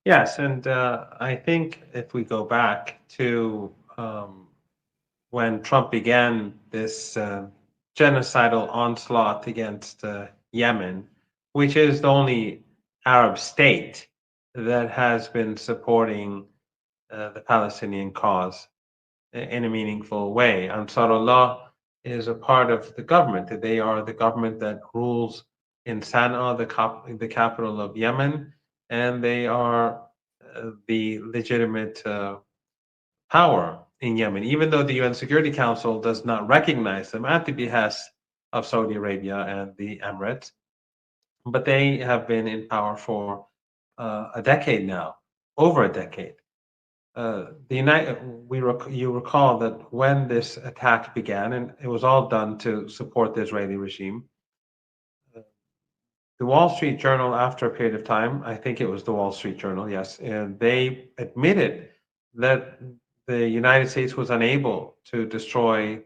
Yes, and I think if we go back to when Trump began this genocidal onslaught against Yemen, which is the only Arab state that has been supporting the Palestinian cause in a meaningful way. Ansarullah is a part of the government. They are the government that rules in Sana'a, the capital of Yemen, and they are the legitimate power in Yemen, even though the UN Security Council does not recognize them at the behest of Saudi Arabia and the Emirates. But they have been in power for a decade now, over a decade. The United, you recall that when this attack began, and it was all done to support the Israeli regime, the Wall Street Journal, after a period of time, I think it was the Wall Street Journal, yes, and they admitted that the United States was unable to destroy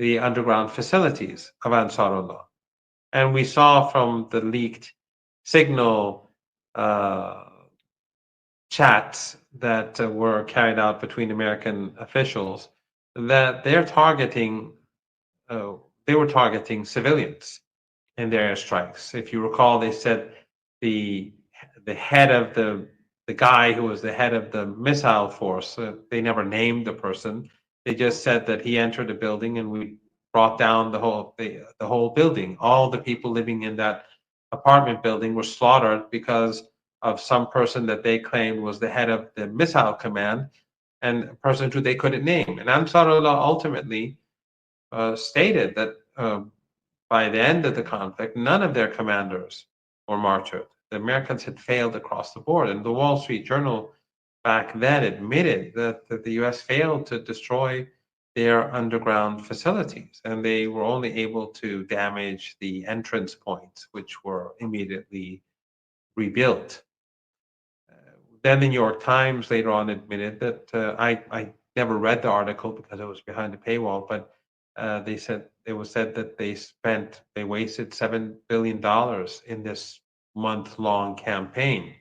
the underground facilities of Ansarullah. And we saw from the leaked signal uh, chats that were carried out between American officials that uh, they were targeting civilians in their airstrikes. If you recall, they said the the head of the guy who was the head of the missile force. They never named the person. They just said that he entered a building and we brought down the whole building. All the people living in that apartment building were slaughtered because of some person that they claimed was the head of the missile command and a person who they couldn't name. And Ansarullah ultimately stated that by the end of the conflict, none of their commanders were martyred. The Americans had failed across the board. And the Wall Street Journal back then admitted that the US failed to destroy their underground facilities. And they were only able to damage the entrance points, which were immediately rebuilt. Then the New York Times later on admitted that I never read the article because it was behind the paywall, but they said it was said that they wasted $7 billion in this month-long campaign.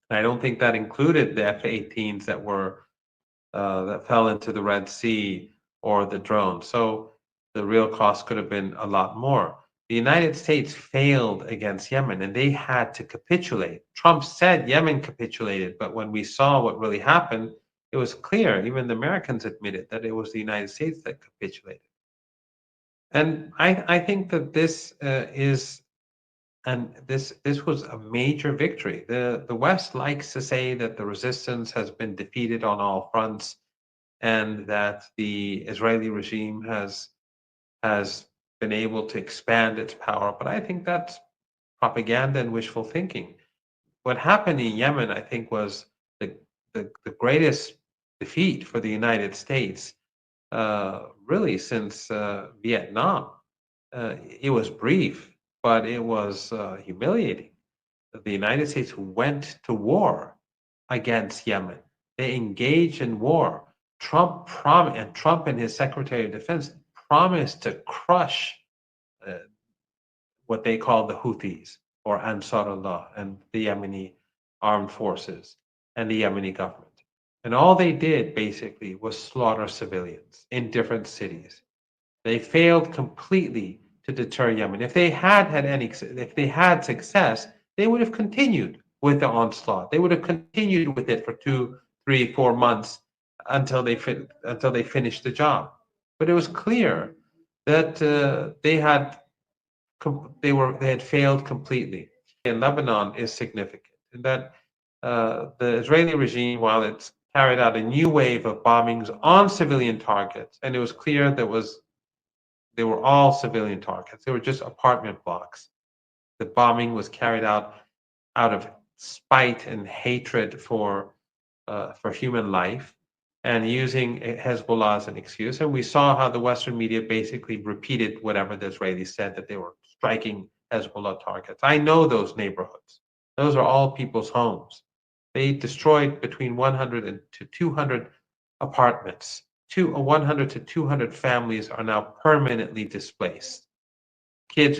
And I don't think that included the F-18s that fell into the Red Sea or the drones. So the real cost could have been a lot more. The United States failed against Yemen and they had to capitulate. Trump said Yemen capitulated, but when we saw what really happened, it was clear, even the Americans admitted that it was the United States that capitulated. And I think that this was a major victory. The West likes to say that the resistance has been defeated on all fronts and that the Israeli regime has been able to expand its power. But I think that's propaganda and wishful thinking. What happened in Yemen, I think, was the greatest defeat for the United States, really since Vietnam. It was brief, but it was humiliating. The United States went to war against Yemen. They engaged in war. Trump and his Secretary of Defense promised to crush uh, what they call the Houthis or Ansarullah and the Yemeni armed forces and the Yemeni government. And all they did basically was slaughter civilians in different cities. They failed completely to deter Yemen. If they had success, they would have continued with the onslaught. They would have continued with it for 2, 3, 4 months until they finished the job. But it was clear that they had failed completely. In Lebanon is significant in that the Israeli regime, while it's carried out a new wave of bombings on civilian targets, and it was clear they were all civilian targets. They were just apartment blocks. The bombing was carried out of spite and hatred for human life, and using Hezbollah as an excuse. And we saw how the Western media basically repeated whatever the Israelis said that they were striking Hezbollah targets. I know those neighborhoods. Those are all people's homes. They destroyed between 100 and to 200 apartments. 100 to 200 families are now permanently displaced. Kids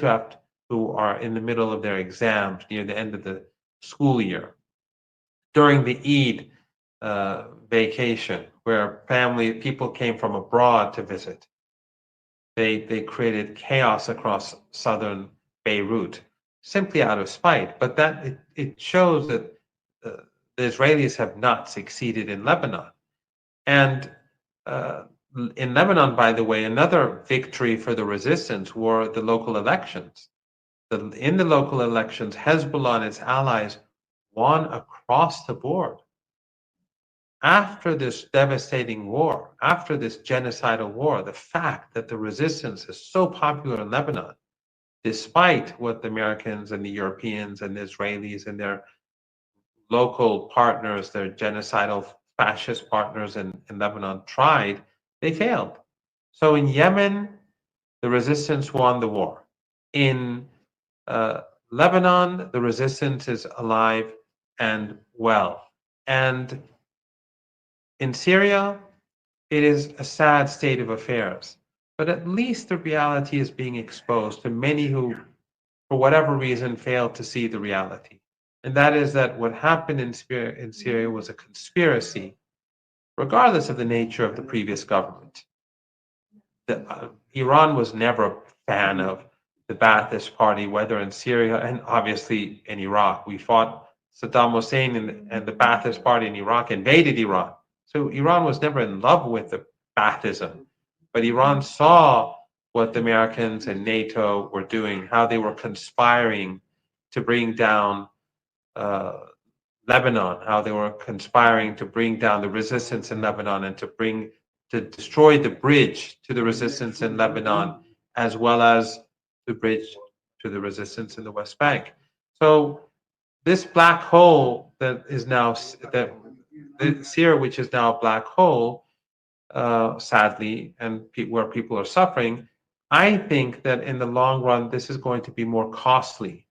who are in the middle of their exams near the end of the school year. during the Eid vacation, where people came from abroad to visit. They created chaos across southern Beirut simply out of spite. But it shows that the Israelis have not succeeded in Lebanon. And uh, in Lebanon, by the way, another victory for the resistance were the local elections. In the local elections, Hezbollah and its allies won across the board. After this devastating war, after this genocidal war, the fact that the resistance is so popular in Lebanon, despite what the Americans and the Europeans and the Israelis and their local partners, their genocidal fascist partners in Lebanon tried, they failed. So in Yemen, the resistance won the war. In Lebanon, the resistance is alive and well. And in Syria, it is a sad state of affairs. But at least the reality is being exposed to many who, for whatever reason, failed to see the reality. And that is that what happened in Syria was a conspiracy, regardless of the nature of the previous government. Iran was never a fan of the Ba'athist Party, whether in Syria and obviously in Iraq. We fought Saddam Hussein and the Ba'athist Party in Iraq invaded Iran. So Iran was never in love with the Baathism. But Iran saw what the Americans and NATO were doing, how they were conspiring to bring down Lebanon, how they were conspiring to bring down the resistance in Lebanon and to destroy the bridge to the resistance in Lebanon, as well as the bridge to the resistance in the West Bank. So this black hole that is now Syria, which is now a black hole, sadly, and where people are suffering, I think that in the long run, this is going to be more costly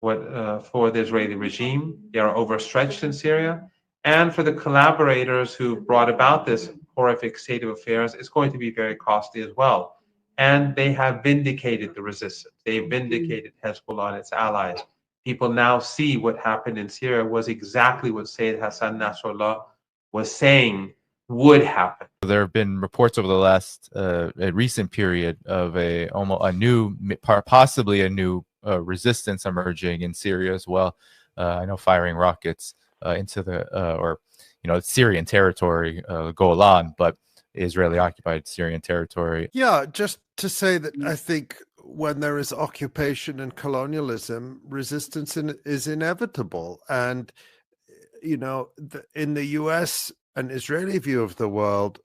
for the Israeli regime. They are overstretched in Syria. And for the collaborators who brought about this horrific state of affairs, it's going to be very costly as well. And they have vindicated the resistance. They've vindicated Hezbollah and its allies. People now see what happened in Syria was exactly what Sayyid Hassan Nasrallah was saying would happen. There have been reports over the last a recent period of possibly a new resistance emerging in Syria as well. I know firing rockets into the Syrian territory, Golan, but Israeli occupied Syrian territory. Yeah, just to say that I think when there is occupation and colonialism, resistance is inevitable. And, in the US and Israeli view of the world,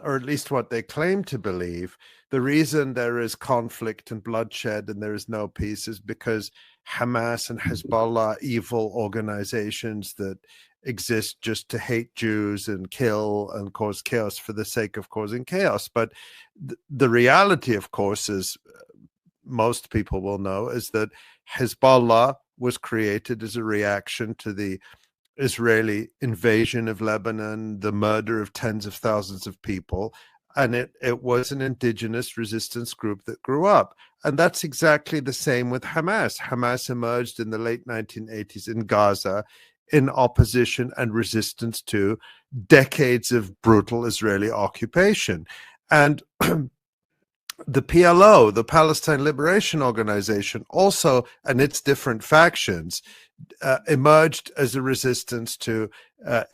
or at least what they claim to believe, the reason there is conflict and bloodshed and there is no peace is because Hamas and Hezbollah, evil organizations that exist just to hate Jews and kill and cause chaos for the sake of causing chaos. But the reality, of course, is most people will know, is that Hezbollah was created as a reaction to the Israeli invasion of Lebanon, the murder of tens of thousands of people, and it was an indigenous resistance group that grew up. And that's exactly the same with Hamas. Hamas emerged in the late 1980s in Gaza in opposition and resistance to decades of brutal Israeli occupation. And the PLO, the Palestine Liberation Organization, also, and its different factions, emerged as a resistance to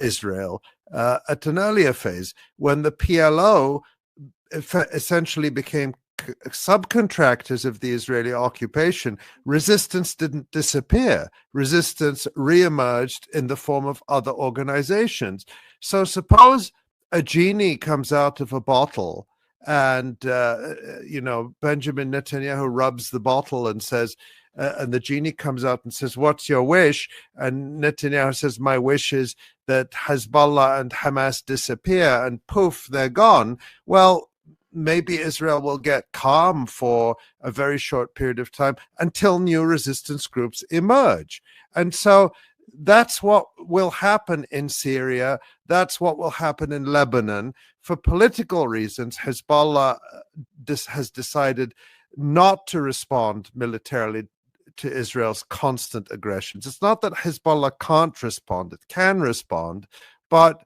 Israel at an earlier phase, when the PLO essentially became subcontractors of the Israeli occupation. Resistance didn't disappear. Resistance reemerged in the form of other organizations. So suppose a genie comes out of a bottle and, Benjamin Netanyahu rubs the bottle and says, and the genie comes out and says, "What's your wish?" And Netanyahu says, "My wish is that Hezbollah and Hamas disappear," and poof, they're gone. Well, maybe Israel will get calm for a very short period of time until new resistance groups emerge. And so that's what will happen in Syria. That's what will happen in Lebanon. For political reasons, Hezbollah has decided not to respond militarily to Israel's constant aggressions. It's not that Hezbollah can't respond, it can respond, but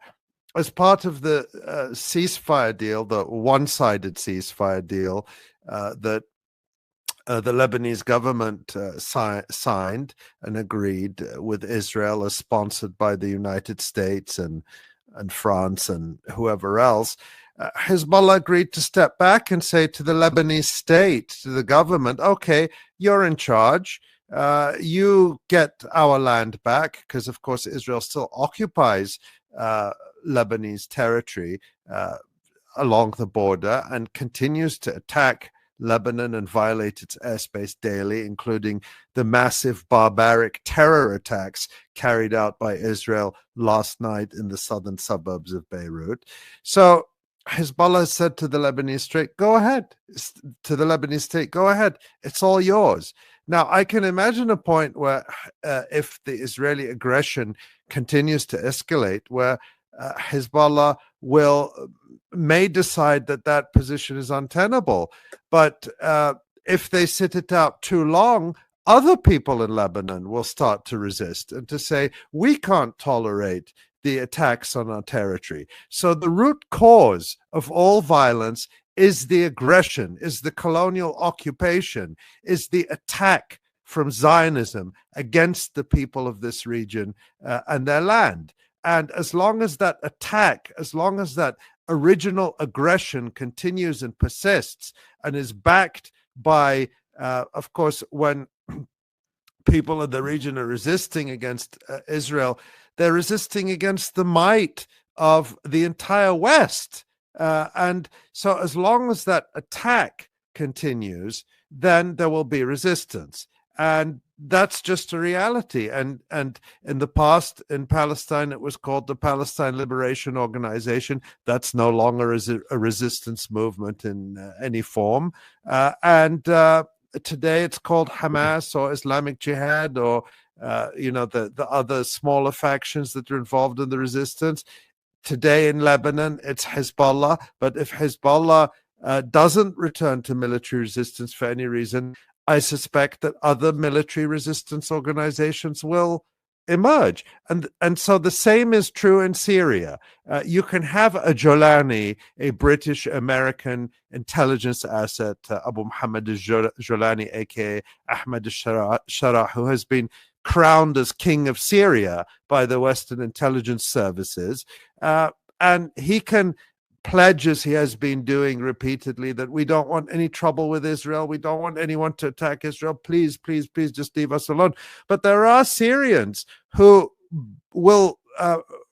as part of the ceasefire deal, the one-sided ceasefire deal that the Lebanese government signed and agreed with Israel, as sponsored by the United States and France and whoever else, Hezbollah agreed to step back and say to the Lebanese state, to the government, okay, you're in charge. You get our land back, because, of course, Israel still occupies Lebanese territory along the border and continues to attack Lebanon and violate its airspace daily, including the massive barbaric terror attacks carried out by Israel last night in the southern suburbs of Beirut. So Hezbollah said to the Lebanese state, go ahead. To the Lebanese state, go ahead. It's all yours. Now, I can imagine a point where if the Israeli aggression continues to escalate, where Hezbollah may decide that position is untenable. But if they sit it out too long, other people in Lebanon will start to resist and to say, we can't tolerate the attacks on our territory. So the root cause of all violence is the aggression, is the colonial occupation, is the attack from Zionism against the people of this region and their land. And as long as that attack, as long as that original aggression continues and persists and is backed by, of course, when people in the region are resisting against Israel, they're resisting against the might of the entire West. And so as long as that attack continues, then there will be resistance. And that's just a reality. And in the past, in Palestine, it was called the Palestine Liberation Organization. That's no longer a resistance movement in any form. And today it's called Hamas or Islamic Jihad or, the other smaller factions that are involved in the resistance. Today in Lebanon, it's Hezbollah. But if Hezbollah doesn't return to military resistance for any reason, I suspect that other military resistance organizations will emerge. And so the same is true in Syria. You can have a Jolani, a British-American intelligence asset, Abu Muhammad al-Jolani, aka Ahmed al-Shara, who has been crowned as king of Syria by the Western intelligence services. And he can pledge, as he has been doing repeatedly, that we don't want any trouble with Israel. We don't want anyone to attack Israel. Please, please, please just leave us alone. But there are Syrians who will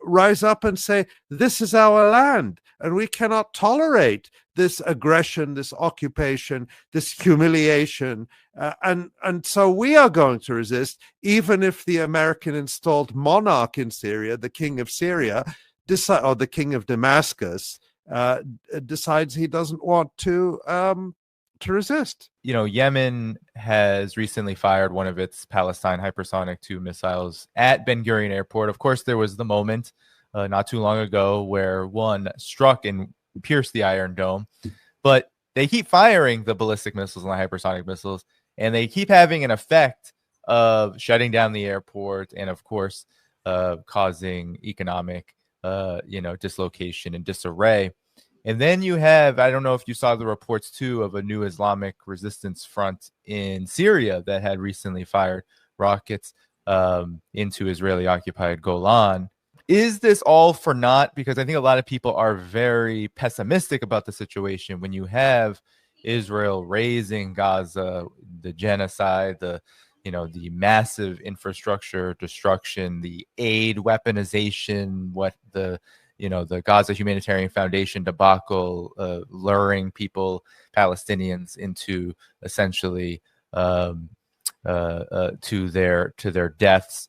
rise up and say, this is our land, and we cannot tolerate this aggression, this occupation, this humiliation. And so we are going to resist, even if the American installed monarch in Syria, the king of Syria, or the king of Damascus, decides he doesn't want to resist. Yemen has recently fired one of its Palestine hypersonic 2 missiles at Ben Gurion Airport. Of course, there was the moment not too long ago where one struck and pierced the Iron Dome, but they keep firing the ballistic missiles and the hypersonic missiles, and they keep having an effect of shutting down the airport and, of course, causing economic dislocation and disarray. And then you have, I don't know if you saw the reports too, of a new Islamic resistance front in Syria that had recently fired rockets into Israeli occupied Golan. Is this all for naught? Because I think a lot of people are very pessimistic about the situation when you have Israel raising Gaza, the genocide, the massive infrastructure destruction, the aid weaponization, the Gaza Humanitarian Foundation debacle, luring Palestinians into essentially to their deaths,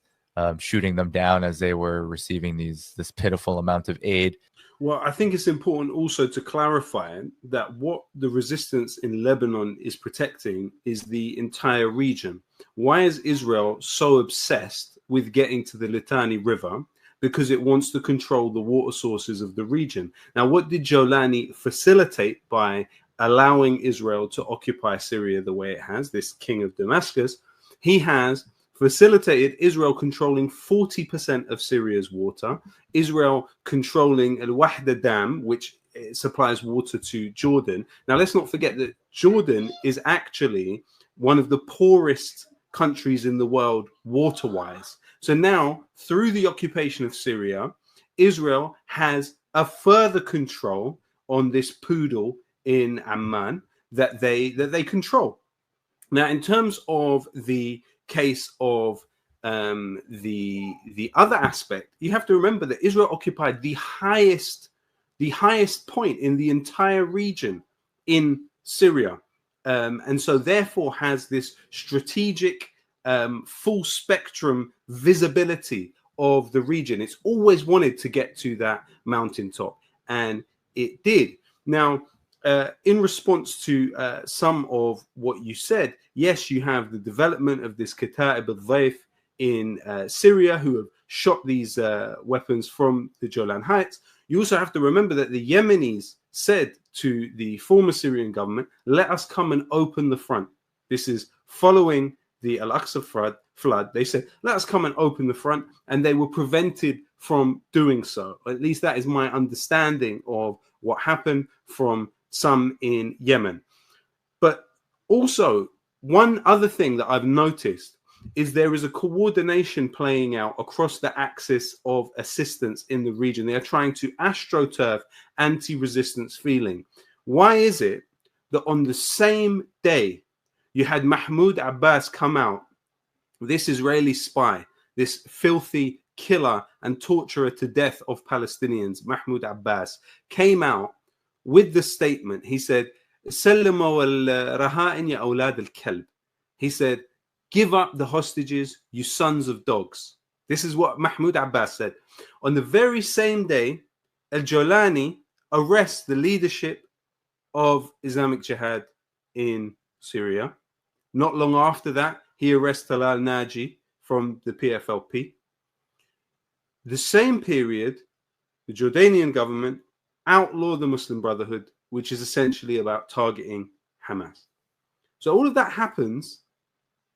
shooting them down as they were receiving this pitiful amount of aid. Well, I think it's important also to clarify that what the resistance in Lebanon is protecting is the entire region. Why is Israel so obsessed with getting to the Litani River? Because it wants to control the water sources of the region. Now, what did Jolani facilitate by allowing Israel to occupy Syria the way it has, this king of Damascus? He has facilitated Israel controlling 40% of Syria's water, Israel controlling Al Wahda Dam, which supplies water to Jordan. Now, let's not forget that Jordan is actually one of the poorest countries in the world water-wise. So now, through the occupation of Syria, Israel has a further control on this poodle in Amman that they control. Now, in terms of the case of the other aspect, you have to remember that Israel occupied the highest point in the entire region in Syria, and so therefore has this strategic full spectrum visibility of the region. It's always wanted to get to that mountaintop, and it did. Now, in response to some of what you said, yes, you have the development of this Kata'ib al-Dhayf in Syria, who have shot these weapons from the Golan Heights. You also have to remember that the Yemenis said to the former Syrian government, let us come and open the front. This is following the Al-Aqsa flood. They said, let us come and open the front, and they were prevented from doing so. At least that is my understanding of what happened from some in Yemen. But also, one other thing that I've noticed is there is a coordination playing out across the axis of assistance in the region. They are trying to astroturf anti-resistance feeling. Why is it that on the same day you had Mahmoud Abbas come out, this Israeli spy, this filthy killer and torturer to death of Palestinians, Mahmoud Abbas, came out with the statement? He said, "Sallimu al-raha'in ya awlad al-kalb." He said, give up the hostages, you sons of dogs. This is what Mahmoud Abbas said. On the very same day, al-Jolani arrests the leadership of Islamic Jihad in Syria. Not long after that, he arrests Talal Naji from the PFLP. The same period, the Jordanian government outlawed the Muslim Brotherhood, which is essentially about targeting Hamas. So all of that happens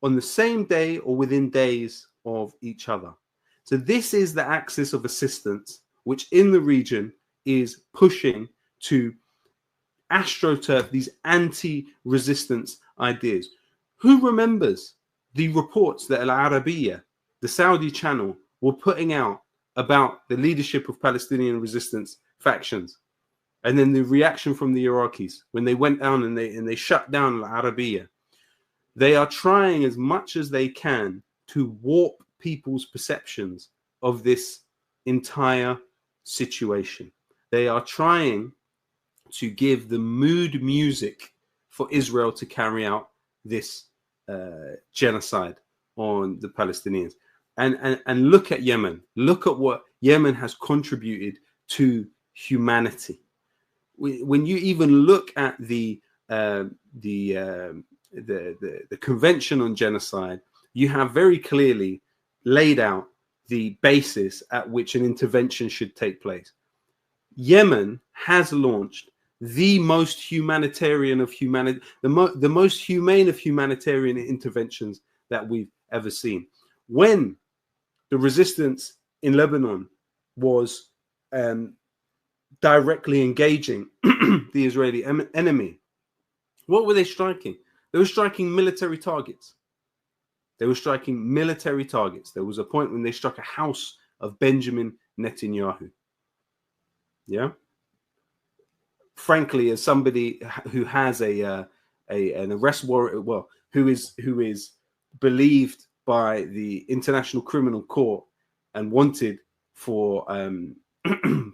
on the same day or within days of each other. So this is the axis of assistance, which in the region is pushing to astroturf these anti-resistance ideas. Who remembers the reports that Al Arabiya, the Saudi channel, were putting out about the leadership of Palestinian resistance factions? And then the reaction from the Iraqis when they went down and they shut down Al Arabiya. They are trying as much as they can to warp people's perceptions of this entire situation. They are trying to give the mood music for Israel to carry out this genocide on the Palestinians. And look at Yemen. Look at what Yemen has contributed to humanity. When you even look at the Convention on Genocide, you have very clearly laid out the basis at which an intervention should take place. Yemen has launched the most humanitarian of humanity, the most humane of humanitarian interventions that we've ever seen. When the resistance in Lebanon was directly engaging the Israeli enemy, what were they striking? They were striking military targets. They were striking military targets. There was a point when they struck a house of Benjamin Netanyahu. Yeah. Frankly, as somebody who has an arrest warrant, well, who is believed by the International Criminal Court and wanted for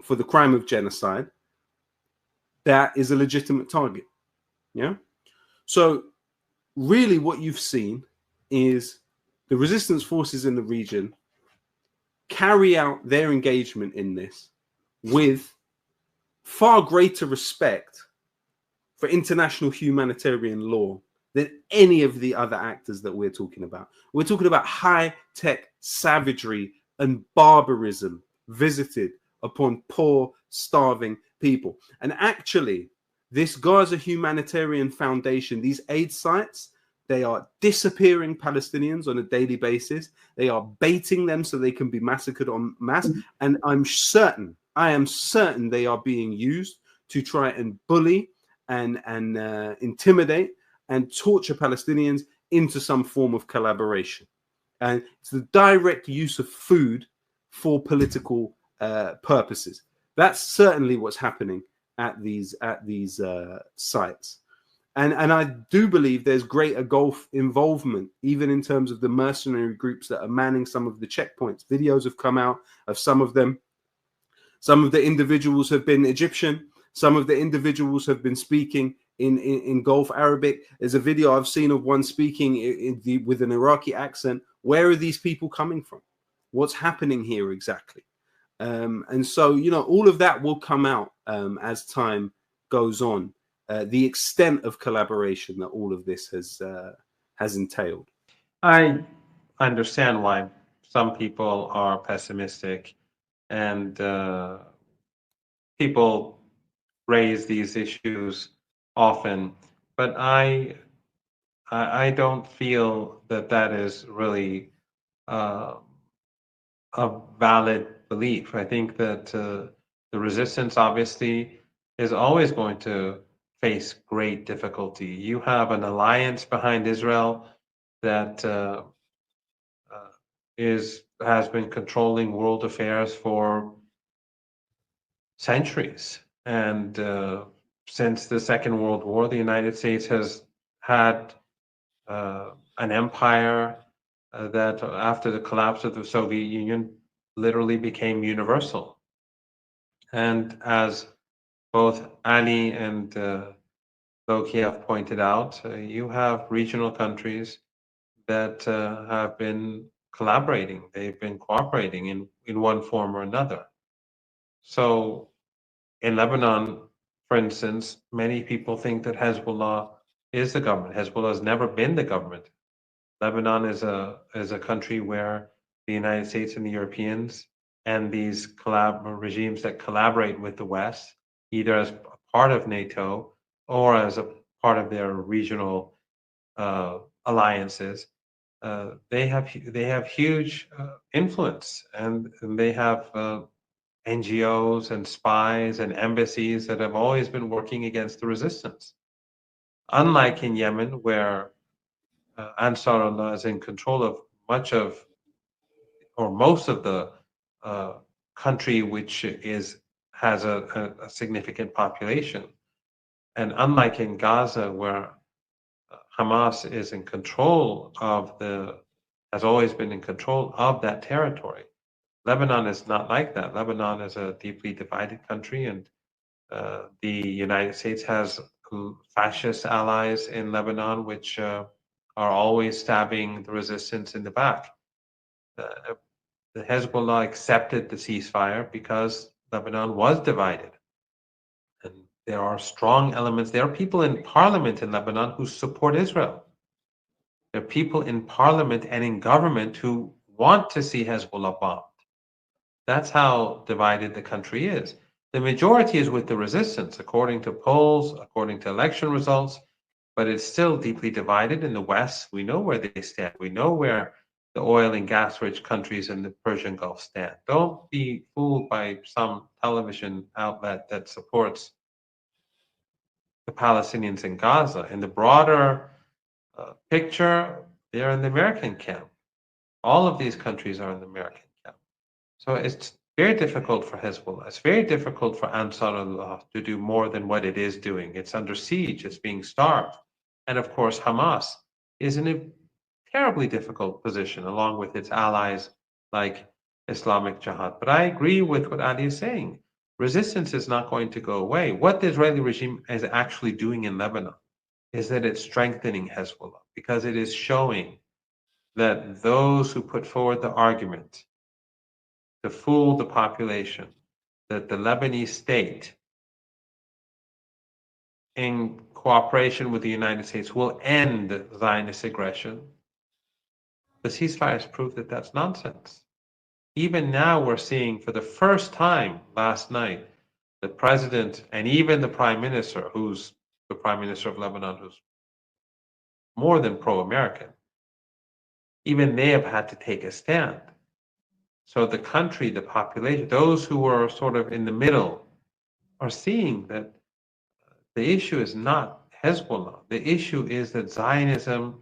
for the crime of genocide, that is a legitimate target. Yeah. So really what you've seen is the resistance forces in the region carry out their engagement in this with far greater respect for international humanitarian law than any of the other actors that we're talking about. We're talking about high-tech savagery and barbarism visited upon poor, starving people. And actually, this Gaza Humanitarian Foundation, these aid sites, They are disappearing Palestinians on a daily basis. They are baiting them so they can be massacred en masse. And I am certain they are being used to try and bully and intimidate and torture Palestinians into some form of collaboration. And it's the direct use of food for political purposes. That's certainly what's happening at these sites. And I do believe there's greater Gulf involvement, even in terms of the mercenary groups that are manning some of the checkpoints. Videos have come out of some of them. Some of the individuals have been Egyptian. Some of the individuals have been speaking in Gulf Arabic. There's a video I've seen of one speaking with an Iraqi accent. Where are these people coming from? What's happening here exactly? And so, you know, all of that will come out as time goes on. The extent of collaboration that all of this has entailed. I understand why some people are pessimistic, and people raise these issues often, but I don't feel that that is really a valid belief. I think that the resistance obviously is always going to face great difficulty. You have an alliance behind Israel that has been controlling world affairs for centuries, and since the Second World War, the United States has had an empire that, after the collapse of the Soviet Union, literally became universal. And as both Ali and Lowkey have pointed out, you have regional countries that have been collaborating. They've been cooperating in one form or another. So in Lebanon, for instance, many people think that Hezbollah is the government. Hezbollah has never been the government. Lebanon is a country where the United States and the Europeans and these regimes that collaborate with the West, either as part of NATO or as a part of their regional alliances, they have huge influence, and they have NGOs and spies and embassies that have always been working against the resistance. Unlike in Yemen, where Ansarullah is in control of much of, or most of the country, which has a significant population. And unlike in Gaza, where Hamas is in control of has always been in control of that territory, Lebanon is not like that. Lebanon is a deeply divided country, and the United States has fascist allies in Lebanon, which are always stabbing the resistance in the back. The Hezbollah accepted the ceasefire because Lebanon was divided. And there are strong elements. There are people in parliament in Lebanon who support Israel. There are people in parliament and in government who want to see Hezbollah bombed. That's how divided the country is. The majority is with the resistance, according to polls, according to election results, but it's still deeply divided. In the West, we know where they stand. We know where the oil and gas-rich countries in the Persian Gulf stand. Don't be fooled by some television outlet that supports the Palestinians in Gaza. In the broader picture, they're in the American camp. All of these countries are in the American camp. So it's very difficult for Hezbollah. It's very difficult for Ansarullah to do more than what it is doing. It's under siege. It's being starved. And of course, Hamas is in a terribly difficult position, along with its allies like Islamic Jihad. But I agree with what Ali is saying. Resistance is not going to go away. What the Israeli regime is actually doing in Lebanon is that it's strengthening Hezbollah, because it is showing that those who put forward the argument to fool the population that the Lebanese state, in cooperation with the United States, will end Zionist aggression, the ceasefires prove that that's nonsense. Even now, we're seeing for the first time last night, the president and even the prime minister, who's the prime minister of Lebanon, who's more than pro-American. Even they have had to take a stand. So the country, the population, those who are sort of in the middle are seeing that the issue is not Hezbollah. The issue is that Zionism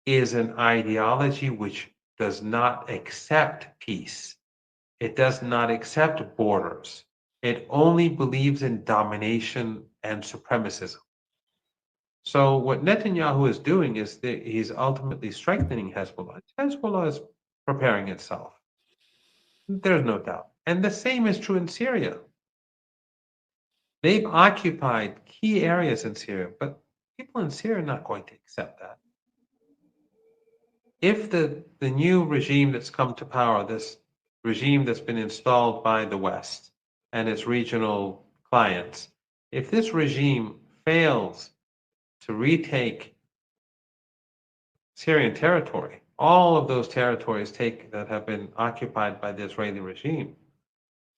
is an ideology which does not accept peace. It does not accept borders. It only believes in domination and supremacism. So what Netanyahu is doing is that he's ultimately strengthening Hezbollah. Hezbollah is preparing itself. There's no doubt. And the same is true in Syria. They've occupied key areas in Syria, but people in Syria are not going to accept that. If the new regime that's come to power, this regime that's been installed by the West and its regional clients, if this regime fails to retake Syrian territory, all of those territories that have been occupied by the Israeli regime,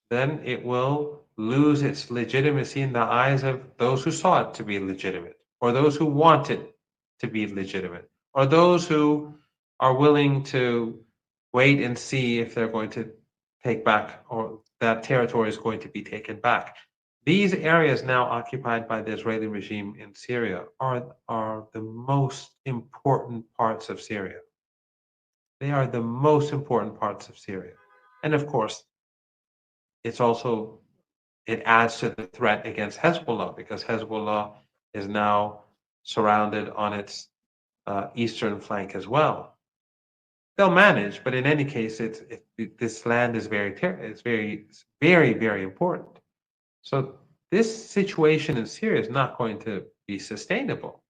then it will lose its legitimacy in the eyes of those who saw it to be legitimate, or those who want it to be legitimate, or those who are willing to wait and see if they're going to take back, or that territory is going to be taken back. These areas now occupied by the Israeli regime in Syria are the most important parts of Syria. They are the most important parts of Syria. And of course, it adds to the threat against Hezbollah, because Hezbollah is now surrounded on its eastern flank as well. They'll manage, but in any case, this land is very important. So this situation in Syria is not going to be sustainable.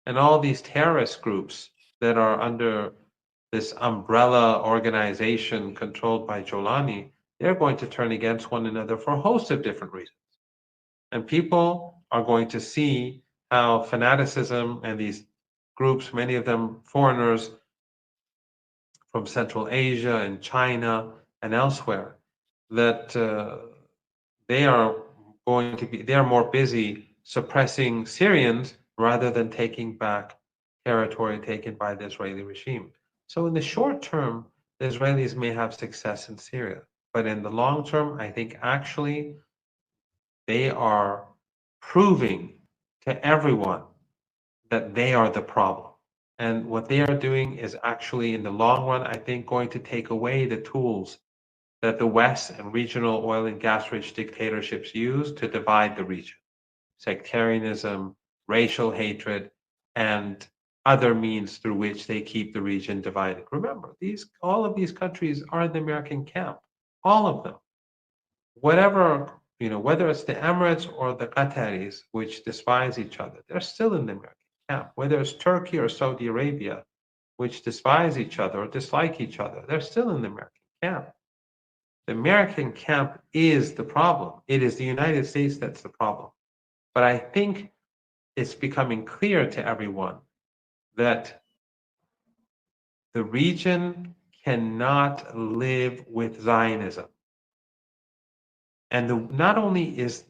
And all these terrorist groups that are under this umbrella organization controlled by Jolani, they're going to turn against one another for a host of different reasons. And people are going to see how fanaticism and these groups, many of them foreigners from Central Asia and China and elsewhere, that they are more busy suppressing Syrians rather than taking back territory taken by the Israeli regime. So in the short term, the Israelis may have success in Syria, but in the long term, I think actually they are proving to everyone that they are the problem. And what they are doing is actually, in the long run, I think, going to take away the tools that the West and regional oil and gas-rich dictatorships use to divide the region. Sectarianism, racial hatred, and other means through which they keep the region divided. Remember, all of these countries are in the American camp, all of them. Whatever, whether it's the Emirates or the Qataris, which despise each other, they're still in the American camp. Whether it's Turkey or Saudi Arabia, which despise each other or dislike each other, they're still in the American camp. The American camp is the problem. It is the United States that's the problem. But I think it's becoming clear to everyone that the region cannot live with Zionism. And not only is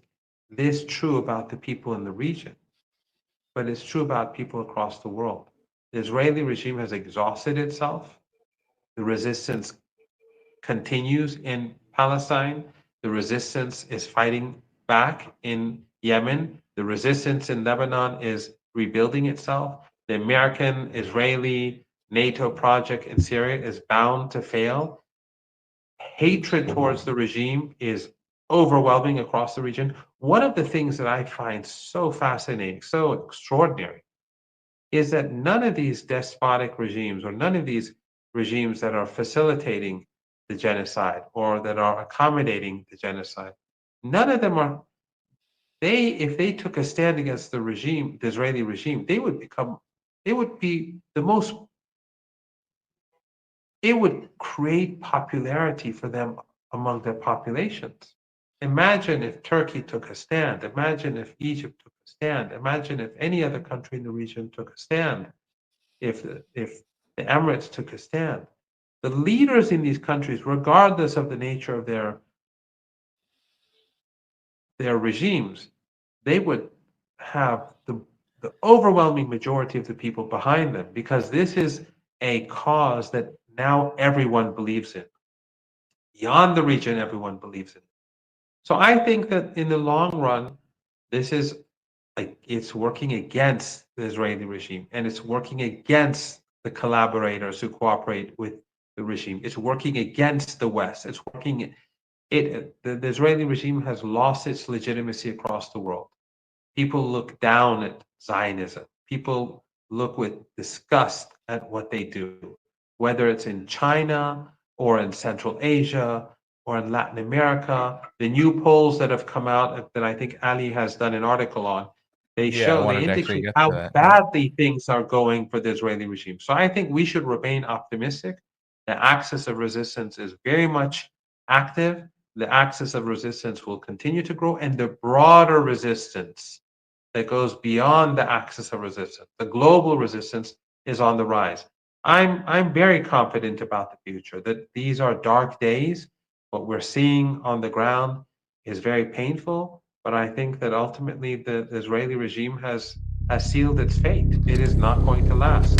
this true about the people in the region, but it's true about people across the world. The Israeli regime has exhausted itself. The resistance continues in Palestine. The resistance is fighting back in Yemen. The resistance in Lebanon is rebuilding itself. The American-Israeli NATO project in Syria is bound to fail. Hatred towards the regime is overwhelming across the region. One of the things that I find so fascinating, so extraordinary, is that none of these despotic regimes, or none of these regimes that are facilitating the genocide or that are accommodating the genocide, none of them are, if they took a stand against the regime, the Israeli regime, it would create popularity for them among their populations. Imagine if Turkey took a stand. Imagine if Egypt took a stand. Imagine if any other country in the region took a stand. If the Emirates took a stand. The leaders in these countries, regardless of the nature of their regimes, they would have the the overwhelming majority of the people behind them, because this is a cause that now everyone believes in. Beyond the region, everyone believes in. So I think that in the long run, this is like it's working against the Israeli regime, and it's working against the collaborators who cooperate with the regime. It's working against the West. It's working. The Israeli regime has lost its legitimacy across the world. People look down at Zionism. People look with disgust at what they do, whether it's in China or in Central Asia or in Latin America. The new polls that have come out that I think Ali has done an article on, they Yeah, I show, they wanted to actually indicate get how to that. badly things are going for the Israeli regime. So I think we should remain optimistic. The axis of resistance is very much active. The axis of resistance will continue to grow, and the broader resistance that goes beyond the axis of resistance, the global resistance, is on the rise. I'm very confident about the future, that these are dark days. What we're seeing on the ground is very painful, but I think that ultimately the Israeli regime has sealed its fate. It is not going to last.